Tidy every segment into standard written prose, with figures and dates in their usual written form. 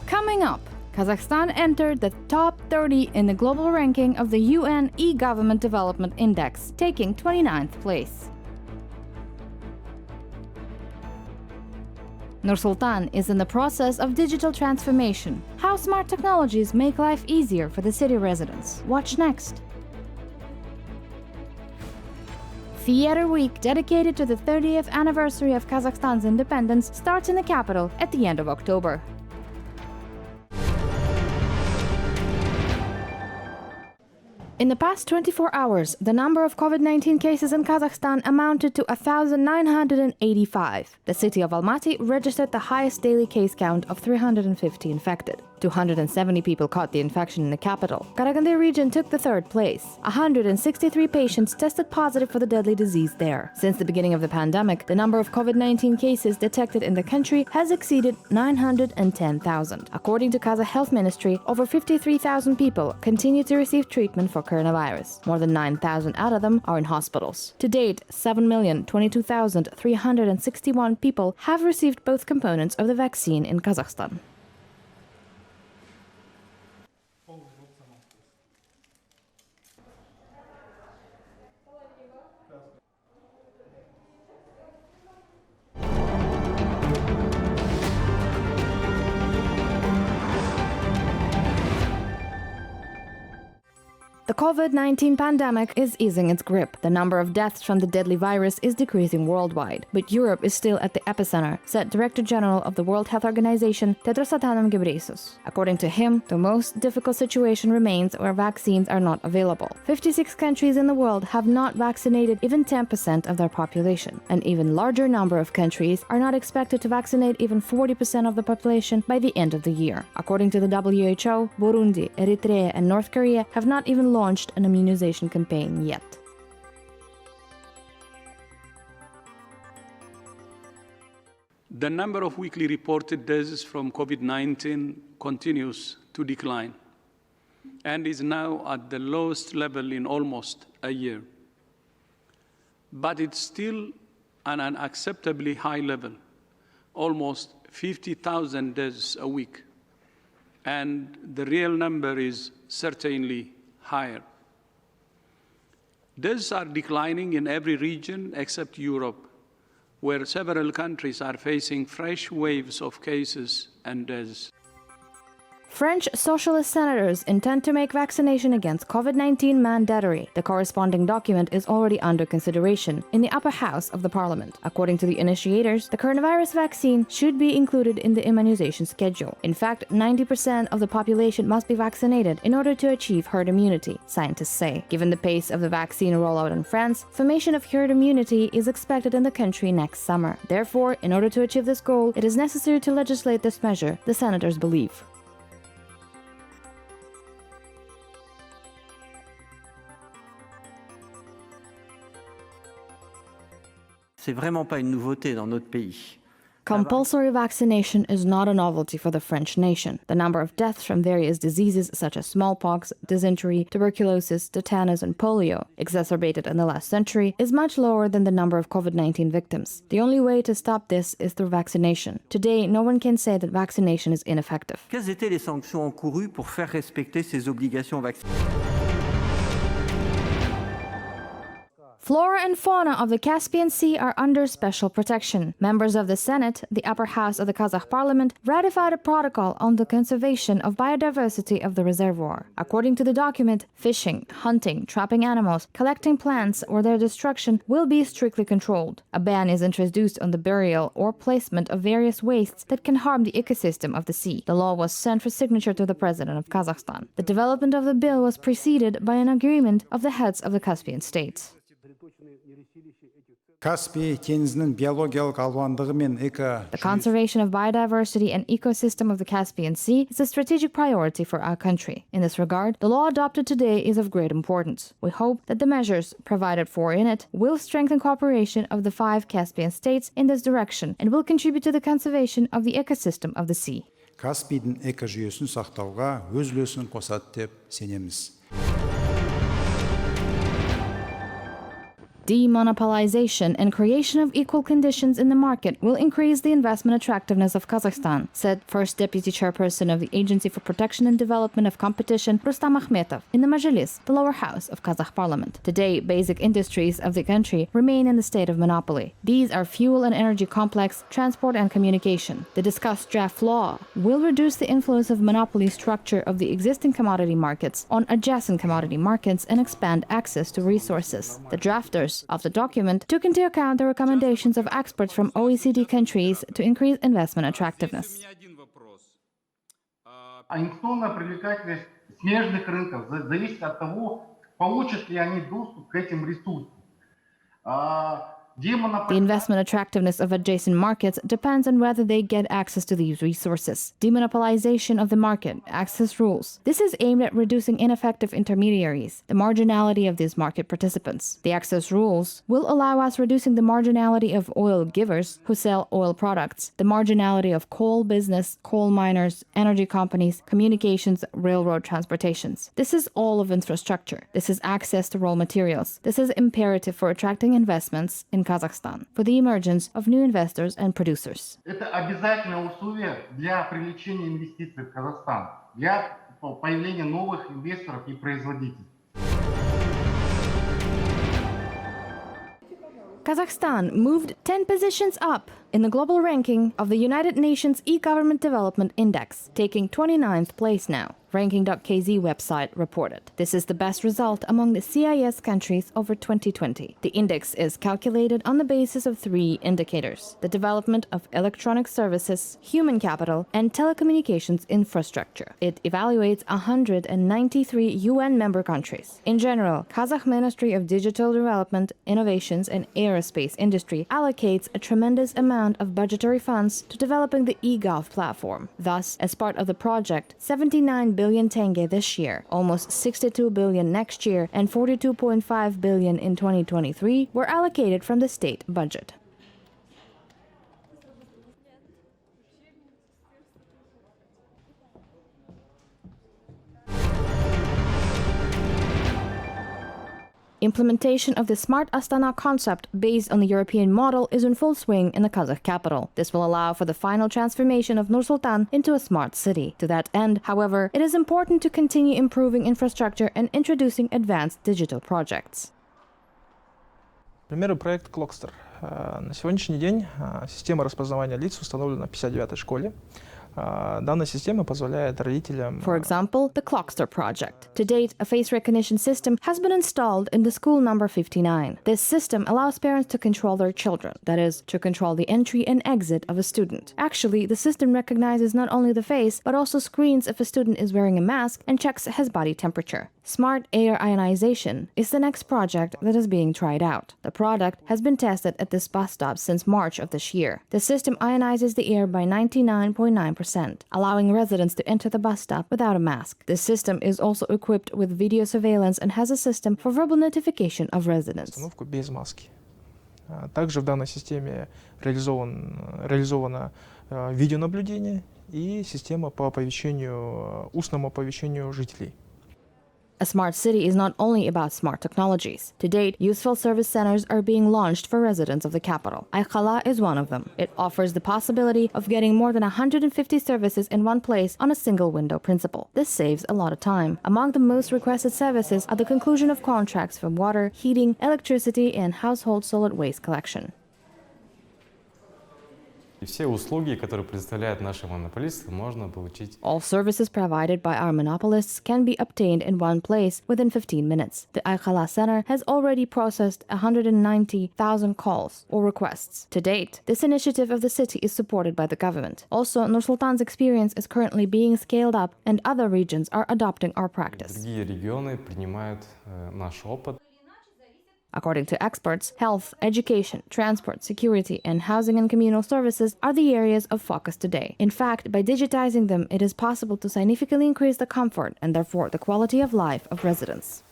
Coming up, Kazakhstan entered the top 30 in the global ranking of the UN e-Government Development Index, taking 29th place. Nur-Sultan is in the process of digital transformation. How smart technologies make life easier for the city residents. Watch next. Theater Week, dedicated to the 30th anniversary of Kazakhstan's independence, starts in the capital at the end of October. In the past 24 hours, the number of COVID-19 cases in Kazakhstan amounted to 1,985. The city of Almaty registered the highest daily case count of 350 infected. 270 people caught the infection in the capital. Karaganda region took the third place. 163 patients tested positive for the deadly disease there. Since the beginning of the pandemic, the number of COVID-19 cases detected in the country has exceeded 910,000. According to Kazakh Health Ministry, over 53,000 people continue to receive treatment for coronavirus. More than 9,000 out of them are in hospitals. To date, 7,022,361 people have received both components of the vaccine in Kazakhstan. The COVID-19 pandemic is easing its grip. The number of deaths from the deadly virus is decreasing worldwide. But Europe is still at the epicenter, said Director General of the World Health Organization, Tedros Adhanom Ghebreyesus. According to him, the most difficult situation remains where vaccines are not available. 56 countries in the world have not vaccinated even 10% of their population. An even larger number of countries are not expected to vaccinate even 40% of the population by the end of the year. According to the WHO, Burundi, Eritrea, and North Korea have not even launched an immunization campaign yet. The number of weekly reported deaths from COVID-19 continues to decline and is now at the lowest level in almost a year. But it's still an unacceptably high level, almost 50,000 deaths a week, and the real number is certainly higher. Deaths are declining in every region except Europe, where several countries are facing fresh waves of cases and deaths. French socialist senators intend to make vaccination against COVID-19 mandatory. The corresponding document is already under consideration in the upper house of the parliament. According to the initiators, the coronavirus vaccine should be included in the immunization schedule. In fact, 90% of the population must be vaccinated in order to achieve herd immunity, scientists say. Given the pace of the vaccine rollout in France, formation of herd immunity is expected in the country next summer. Therefore, in order to achieve this goal, it is necessary to legislate this measure, the senators believe. C'est vraiment pas une nouveauté dans notre pays. Compulsory vaccination is not a novelty for the French nation. The number of deaths from various diseases such as smallpox, dysentery, tuberculosis, tetanus, and polio, exacerbated in the last century, is much lower than the number of COVID-19 victims. The only way to stop this is through vaccination. Today, no one can say that vaccination is ineffective. Quelles étaient les sanctions encourues pour faire respecter ces obligations vaccinales? Flora and fauna of the Caspian Sea are under special protection. Members of the Senate, the upper house of the Kazakh parliament, ratified a protocol on the conservation of biodiversity of the reservoir. According to the document, fishing, hunting, trapping animals, collecting plants, or their destruction will be strictly controlled. A ban is introduced on the burial or placement of various wastes that can harm the ecosystem of the sea. The law was sent for signature to the president of Kazakhstan. The development of the bill was preceded by an agreement of the heads of the Caspian states. The conservation of biodiversity and ecosystem of the Caspian Sea is a strategic priority for our country. In this regard, the law adopted today is of great importance. We hope that the measures provided for in it will strengthen cooperation of the 5 Caspian states in this direction and will contribute to the conservation of the ecosystem of the sea. Каспийдің экожүйесін сақтауға өз үлесін қосады деп сенеміз. Demonopolization and creation of equal conditions in the market will increase the investment attractiveness of Kazakhstan, said First Deputy Chairperson of the Agency for Protection and Development of Competition, Rustam Akhmetov, in the Majlis, the lower house of Kazakh parliament. Today, basic industries of the country remain in the state of monopoly. These are fuel and energy complex, transport and communication. The discussed draft law will reduce the influence of monopoly structure of the existing commodity markets on adjacent commodity markets and expand access to resources. The drafters of the document took into account the recommendations of experts from OECD countries to increase investment attractiveness. Инвестиционная привлекательность смежных рынков зависит от того, получат ли они доступ к этим ресурсам. The investment attractiveness of adjacent markets depends on whether they get access to these resources. Demonopolization of the market, access rules. This is aimed at reducing ineffective intermediaries, the marginality of these market participants. The access rules will allow us reducing the marginality of oil givers who sell oil products, the marginality of coal business, coal miners, energy companies, communications, railroad transportations. This is all of infrastructure. This is access to raw materials. This is imperative for attracting investments in Kazakhstan, for the emergence of new investors and producers. Это обязательное условие для привлечения инвестиций в Казахстан, для появления новых инвесторов и производителей. Kazakhstan moved 10 positions up in the global ranking of the United Nations E-Government Development Index, taking 29th place now. Ranking.kz website reported. This is the best result among the CIS countries over 2020. The index is calculated on the basis of 3 indicators: the development of electronic services, human capital, and telecommunications infrastructure. It evaluates 193 UN member countries. In general, Kazakh Ministry of Digital Development, Innovations, and Aerospace Industry allocates a tremendous amount of budgetary funds to developing the eGov platform. Thus, as part of the project, 79 billion tenge this year, almost 62 billion next year, and 42.5 billion in 2023 were allocated from the state budget. Implementation of the Smart Astana concept based on the European model is in full swing in the Kazakh capital. This will allow for the final transformation of Nur-Sultan into a smart city. To that end, however, it is important to continue improving infrastructure and introducing advanced digital projects. К примеру, проект «Клокстер». На сегодняшний день система распознавания лиц установлена в 59-й школе. Данная система позволяет родителям... For example, the Clockster project. To date, a face recognition system has been installed in the school number 59. This system allows parents to control their children, that is, to control the entry and exit of a student. Actually, the system recognizes not only the face, but also screens if a student is wearing a mask and checks his body temperature. Smart air ionization is the next project that is being tried out. The product has been tested at this bus stop since March of this year. The system ionizes the air by 99.9%, allowing residents to enter the bus stop without a mask. This system is also equipped with video surveillance and has a system for verbal notification of residents. Установку без маски. Также в данной системе реализовано видеонаблюдение и система по оповещению, устному оповещению жителей. A smart city is not only about smart technologies. To date, useful service centers are being launched for residents of the capital. Arqılы is one of them. It offers the possibility of getting more than 150 services in one place on a single window principle. This saves a lot of time. Among the most requested services are the conclusion of contracts for water, heating, electricity, and household solid waste collection. Все услуги, которые предоставляют наши монополисты, можно получить. All services provided by our monopolists can be obtained in one place within 15 minutes. The Arqılы Center has already processed 190,000 calls or requests. To date, this initiative of the city is supported by the government. Also, Nur-Sultan's experience is currently being scaled up and other regions are adopting our practice. Другие регионы принимают наш опыт. According to experts, health, education, transport, security, and housing and communal services are the areas of focus today. In fact, by digitizing them, it is possible to significantly increase the comfort and therefore the quality of life of residents.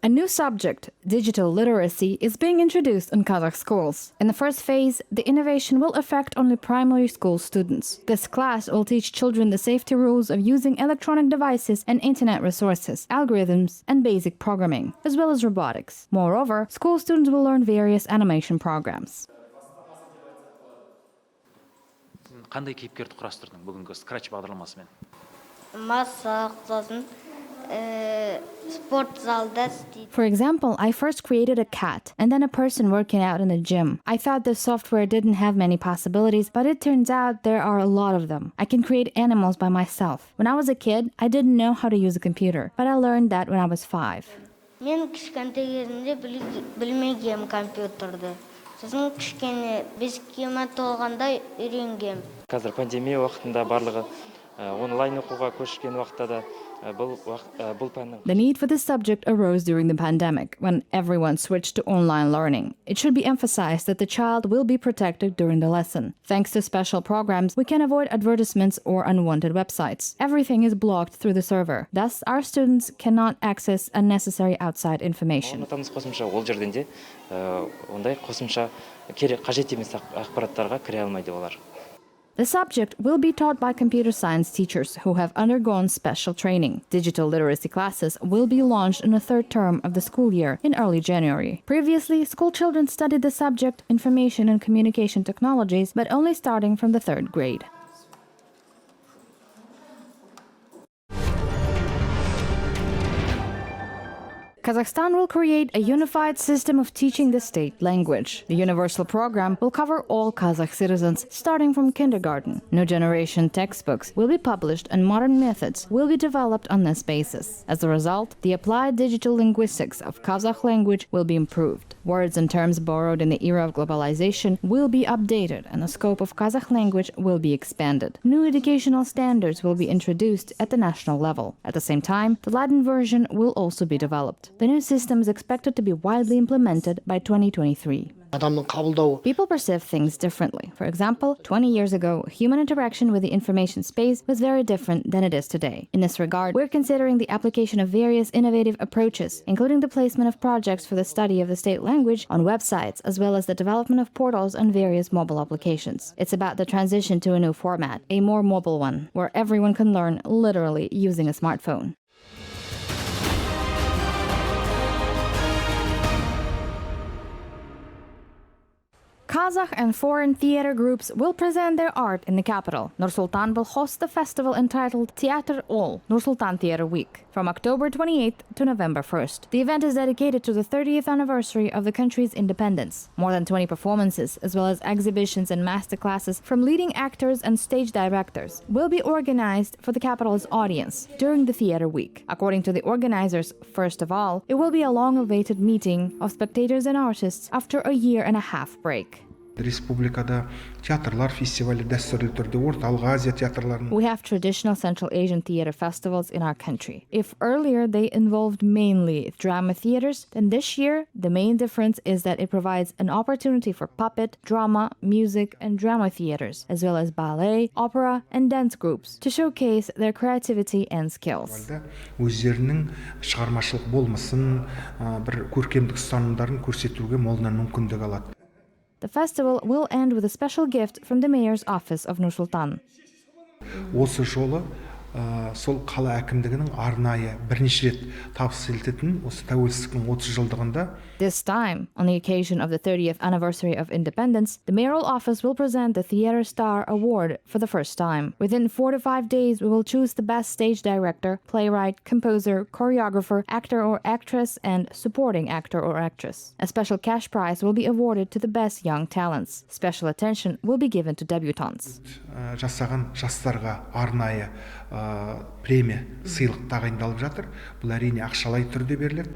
A new subject, digital literacy, is being introduced in Kazakh schools. In the first phase, the innovation will affect only primary school students. This class will teach children the safety rules of using electronic devices and internet resources, algorithms, and basic programming, as well as robotics. Moreover, school students will learn various animation programs. Қандай кейіпкерді құрастырдың бүгінгі Scratch бағдарламасымен? Маса сосын спорт залда істейді. For example, I first created a cat and then a person working out in a gym. I thought the software didn't have many possibilities, but it turns out there are a lot of them. I can create animals by myself. When I was a kid, I didn't know how to use a computer, but I learned that when I was 5. Мен кішкентай кезімде білмегем компьютерді. Сосын кішкене 5-ке толғанда үйренгем. Қазір пандемия уақытында барлығы онлайн оқуға көшкен уақытта да бұл пәннің. The need for this subject arose during the pandemic, when everyone switched to online learning. It should be emphasized that the child will be protected during the lesson. Thanks to special programs, we can avoid advertisements or unwanted websites. Everything is blocked through the server. Thus, our students cannot access unnecessary outside information. Қосымша ол жерден де ондай қосымша қажет емес ақпараттарға кіре алмайды олар. The subject will be taught by computer science teachers who have undergone special training. Digital literacy classes will be launched in the third term of the school year in early January. Previously, school children studied the subject Information and Communication Technologies, but only starting from the 3rd grade. Kazakhstan will create a unified system of teaching the state language. The universal program will cover all Kazakh citizens, starting from kindergarten. New generation textbooks will be published and modern methods will be developed on this basis. As a result, the applied digital linguistics of Kazakh language will be improved. Words and terms borrowed in the era of globalization will be updated, and the scope of Kazakh language will be expanded. New educational standards will be introduced at the national level. At the same time, the Latin version will also be developed. The new system is expected to be widely implemented by 2023. People perceive things differently. For example, 20 years ago, human interaction with the information space was very different than it is today. In this regard, we're considering the application of various innovative approaches, including the placement of projects for the study of the state language on websites, as well as the development of portals and various mobile applications. It's about the transition to a new format, a more mobile one, where everyone can learn literally using a smartphone. Kazakh and foreign theater groups will present their art in the capital. Nur-Sultan will host the festival entitled Theater All, Nur-Sultan Theater Week, from October 28th to November 1st. The event is dedicated to the 30th anniversary of the country's independence. More than 20 performances, as well as exhibitions and masterclasses from leading actors and stage directors, will be organized for the capital's audience during the Theater Week. According to the organizers, first of all, it will be a long-awaited meeting of spectators and artists after a year-and-a-half break. Республикада театрлар фестивалі дәстүрлі түрде Орталық Азия театрларын. We have traditional Central Asian theater festivals in our country. If earlier they involved mainly drama theaters, then this year the main difference is that it provides an opportunity for puppet, drama, music, and drama theaters, as well as ballet, opera, and dance groups to showcase their creativity and skills. Өздерінің шығармашылық болмысын, бір көркемдік ұстанымдарын көрсетуге молынан мүмкіндік алады. The festival will end with a special gift from the mayor's office of Nur-Sultan. Осы жолы сол қала әкімдігінің арнайы бірнеше рет табыс ететін осы тәуелсіздіктің 30 жылдығында. This time, on the occasion of the 30th anniversary of independence, the mayoral office will present the Theater Star Award for the first time. Within 4 to 5 days, we will choose the best stage director, playwright, composer, choreographer, actor or actress, and supporting actor or actress. A special cash prize will be awarded to the best young talents. Special attention will be given to debutantes. Жасаған жастарға арнайы премия, сыйлық тағайындалып жатыр. Бұл әрине ақшалай түрде беріледі.